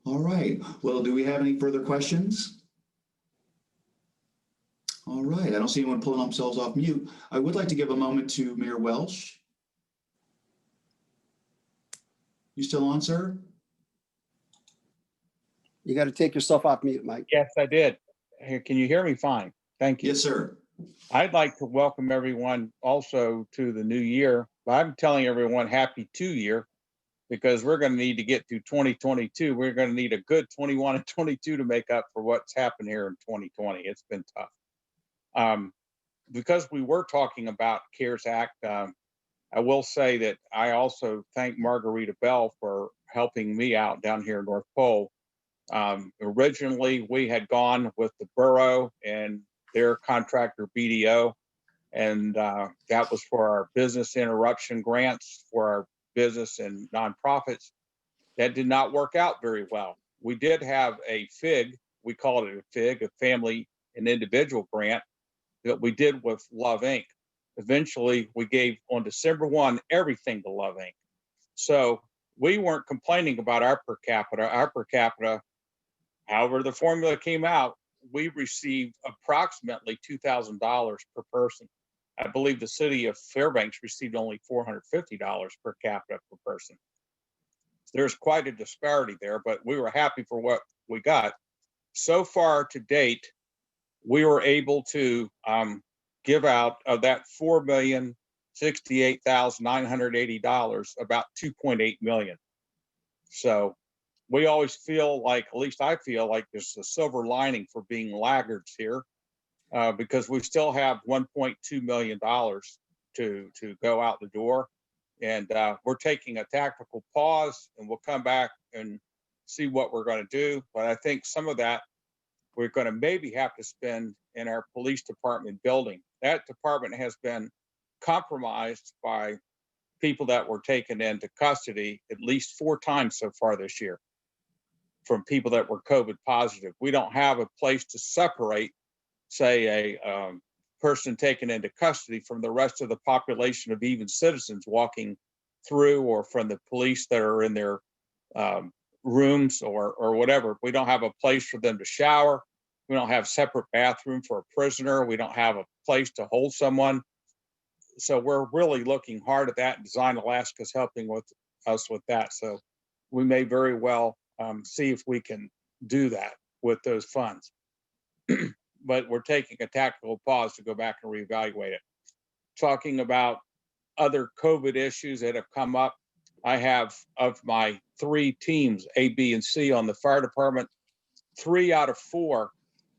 All right. Well, do we have any further questions? All right. I don't see anyone pulling themselves off mute. I would like to give a moment to Mayor Welch. You still on, sir? You got to take yourself off mute, Mike. Yes, I did. Here, can you hear me fine? Thank you. Yes, sir. I'd like to welcome everyone also to the new year. I'm telling everyone happy 2-year because we're going to need to get through 2022. We're going to need a good 21 and 22 to make up for what's happened here in 2020. It's been tough. Because we were talking about CARES Act, I will say that I also thank Margarita Bell for helping me out down here in North Pole. Originally, we had gone with the borough and their contractor BDO, and that was for our business interruption grants for our business and nonprofits. That did not work out very well. We did have a FIG, we called it a FIG, a family and individual grant that we did with Love Inc. Eventually, we gave on December 1 everything to Love Inc. So we weren't complaining about our per capita. Our per capita, however the formula came out, we received approximately $2,000 per person. I believe the city of Fairbanks received only $450 per capita per person. There's quite a disparity there, but we were happy for what we got. So far to date, we were able to give out of that $4,068,980, about $2.8 million. So we always feel like, at least I feel like there's a silver lining for being laggards here, because we still have $1.2 million to go out the door. And we're taking a tactical pause, and we'll come back and see what we're going to do. But I think some of that we're going to maybe have to spend in our police department building. That department has been compromised by people that were taken into custody at least 4 times so far this year from people that were COVID positive. We don't have a place to separate, say, a person taken into custody from the rest of the population of even citizens walking through, or from the police that are in their rooms or whatever. We don't have a place for them to shower. We don't have separate bathroom for a prisoner. We don't have a place to hold someone. So we're really looking hard at that. Design Alaska's helping with us with that. So we may very well see if we can do that with those funds. But we're taking a tactical pause to go back and reevaluate it. Talking about other COVID issues that have come up, I have, of my 3 teams, A, B, and C on the fire department, 3 out of 4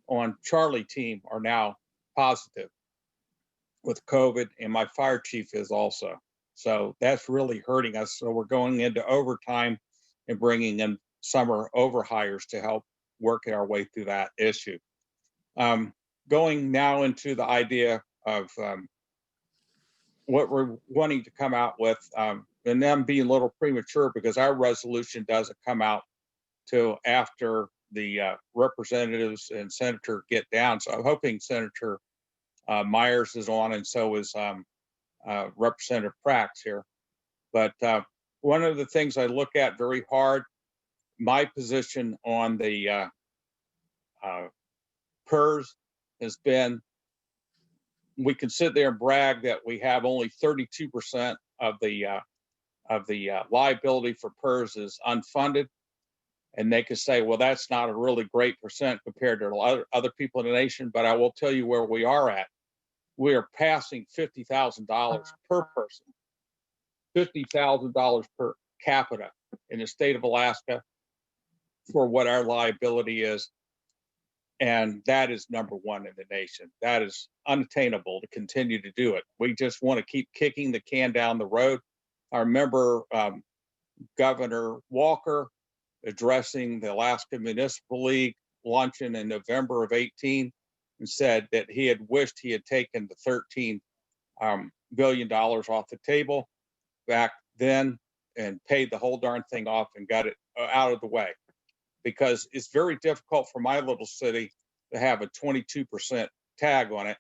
on Charlie team are now positive with COVID, and my fire chief is also. So that's really hurting us. So we're going into overtime and bringing in summer overhires to help work our way through that issue. Going now into the idea of what we're wanting to come out with, and them being a little premature because our resolution doesn't come out till after the representatives and senator get down. So I'm hoping Senator Myers is on, and so is Representative Prax here. But one of the things I look at very hard, my position on the PERS has been, we can sit there and brag that we have only 32% of the liability for PERS is unfunded. And they could say, well, that's not a really great percent compared to other people in the nation. But I will tell you where we are at. We are passing $50,000 per person, $50,000 per capita in the state of Alaska for what our liability is. And that is #1 in the nation. That is unattainable to continue to do it. We just want to keep kicking the can down the road. I remember Governor Walker addressing the Alaska Municipal League luncheon in November of 18 and said that he had wished he had taken the $13 billion off the table back then and paid the whole darn thing off and got it out of the way. Because it's very difficult for my little city to have a 22% tag on it,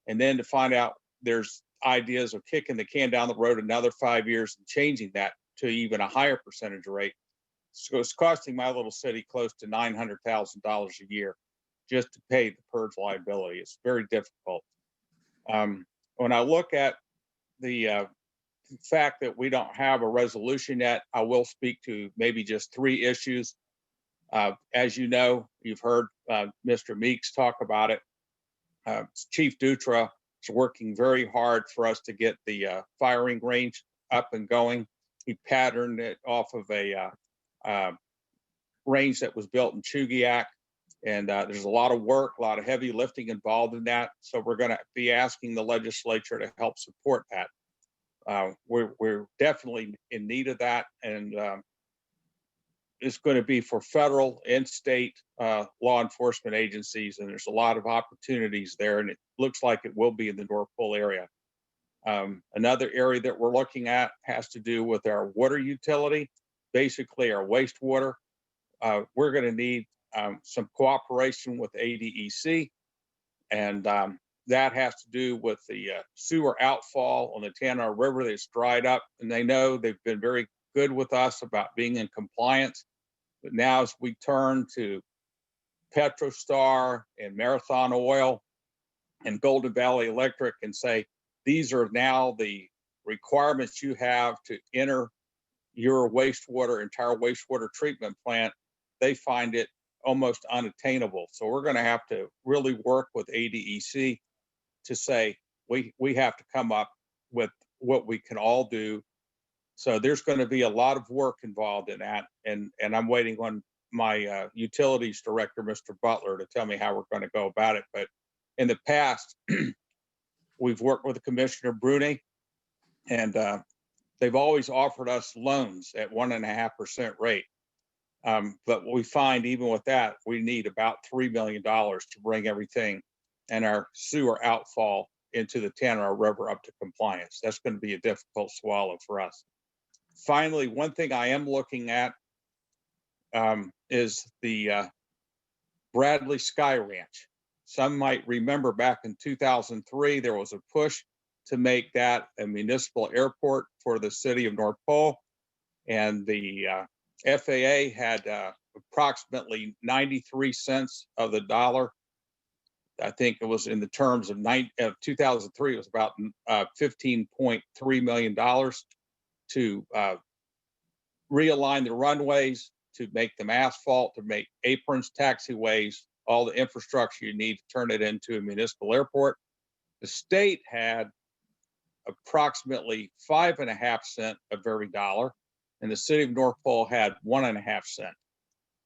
and then to find out there's ideas of kicking the can down the road another 5 years and changing that to even a higher percentage rate. So it's costing my little city close to $900,000 a year just to pay the PERS liability. It's very difficult. When I look at the fact that we don't have a resolution yet, I will speak to maybe just 3 issues. As you know, you've heard Mr. Meeks talk about it. Chief Dutra is working very hard for us to get the firing range up and going. He patterned it off of a range that was built in Chugiak. And there's a lot of work, a lot of heavy lifting involved in that. So we're going to be asking the legislature to help support that. We're definitely in need of that. And it's going to be for federal and state law enforcement agencies. And there's a lot of opportunities there. And it looks like it will be in the North Pole area. Another area that we're looking at has to do with our water utility, basically our wastewater. We're going to need some cooperation with ADEC, and that has to do with the sewer outfall on the Tanner River that's dried up. And they know they've been very good with us about being in compliance. But now as we turn to Petrostar and Marathon Oil and Golden Valley Electric and say, these are now the requirements you have to enter your entire wastewater treatment plant, they find it almost unattainable. So we're going to have to really work with ADEC to say, we have to come up with what we can all do. So there's going to be a lot of work involved in that. And I'm waiting on my utilities director, Mr. Butler, to tell me how we're going to go about it. But in the past, we've worked with Commissioner Bruni, and they've always offered us loans at 1.5% rate. But we find even with that, we need about $3 million to bring everything and our sewer outfall into the Tanner River up to compliance. That's going to be a difficult swallow for us. Finally, one thing I am looking at is the Bradley Sky Ranch. Some might remember back in 2003, there was a push to make that a municipal airport for the city of North Pole. And the FAA had approximately 93 cents of the dollar. I think it was in the terms of 2003, it was about $15.3 million to realign the runways, to make them asphalt, to make aprons, taxiways, all the infrastructure you need to turn it into a municipal airport. The state had approximately 5.5 cents of every dollar, and the city of North Pole had 1.5 cents.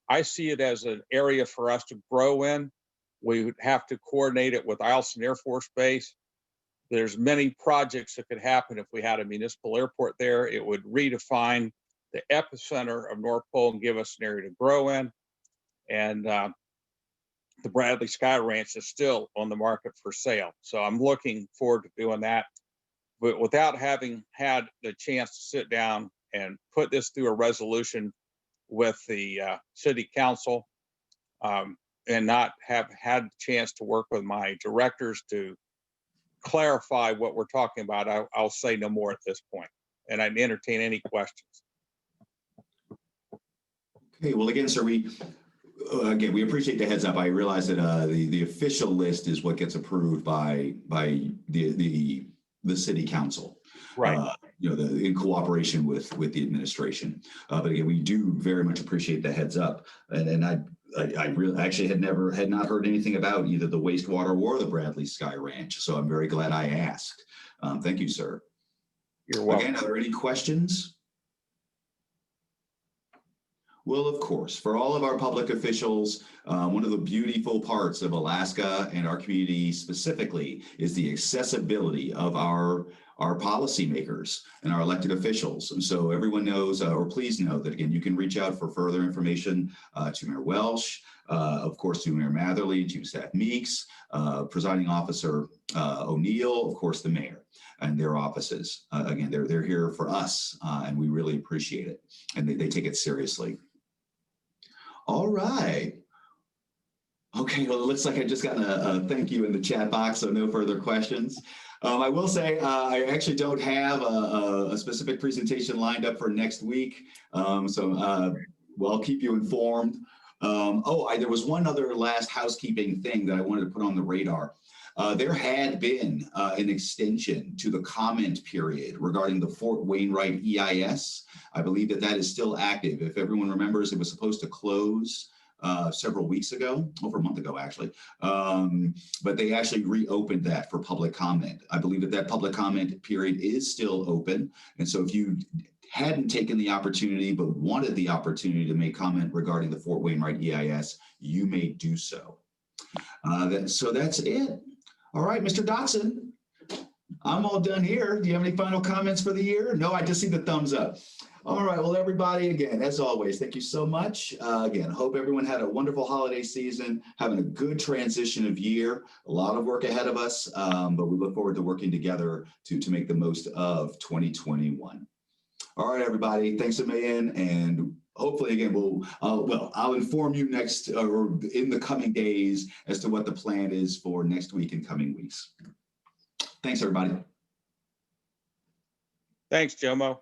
I see it as an area for us to grow in. We would have to coordinate it with Eielson Air Force Base. There's many projects that could happen if we had a municipal airport there. It would redefine the epicenter of North Pole and give us an area to grow in. And the Bradley Sky Ranch is still on the market for sale. So I'm looking forward to doing that. But without having had the chance to sit down and put this through a resolution with the city council, and not have had the chance to work with my directors to clarify what we're talking about, I'll say no more at this point. And I'd entertain any questions. Okay, well, again, sir, we appreciate the heads up. I realize that the official list is what gets approved by the city council. Right. In cooperation with the administration. But again, we do very much appreciate the heads up. And I really actually had not heard anything about either the wastewater or the Bradley Sky Ranch. So I'm very glad I asked. Thank you, sir. You're welcome. Again, are there any questions? Well, of course, for all of our public officials, one of the beautiful parts of Alaska and our community specifically is the accessibility of our policymakers and our elected officials. And so everyone knows, or please know that, again, you can reach out for further information to Mayor Welch, of course, to Mayor Matherly, Chief of Staff Meeks, Presiding Officer O'Neill, of course, the mayor and their offices. Again, they're here for us, and we really appreciate it. And they take it seriously. All right. Okay, well, it looks like I just got a thank you in the chat box, so no further questions. I will say I actually don't have a specific presentation lined up for next week, so I'll keep you informed. There was one other last housekeeping thing that I wanted to put on the radar. There had been an extension to the comment period regarding the Fort Wainwright EIS. I believe that is still active. If everyone remembers, it was supposed to close several weeks ago, over a month ago, actually. But they actually reopened that for public comment. I believe that public comment period is still open. And so if you hadn't taken the opportunity, but wanted the opportunity to make comment regarding the Fort Wainwright EIS, you may do so. So that's it. All right, Mr. Dotson, I'm all done here. Do you have any final comments for the year? No, I just see the thumbs up. All right, well, everybody, again, as always, thank you so much. Again, hope everyone had a wonderful holiday season, having a good transition of year, a lot of work ahead of us, but we look forward to working together to make the most of 2021. All right, everybody, thanks a million, and hopefully, again, I'll inform you next or in the coming days as to what the plan is for next week and coming weeks. Thanks, everybody. Thanks, Jomo.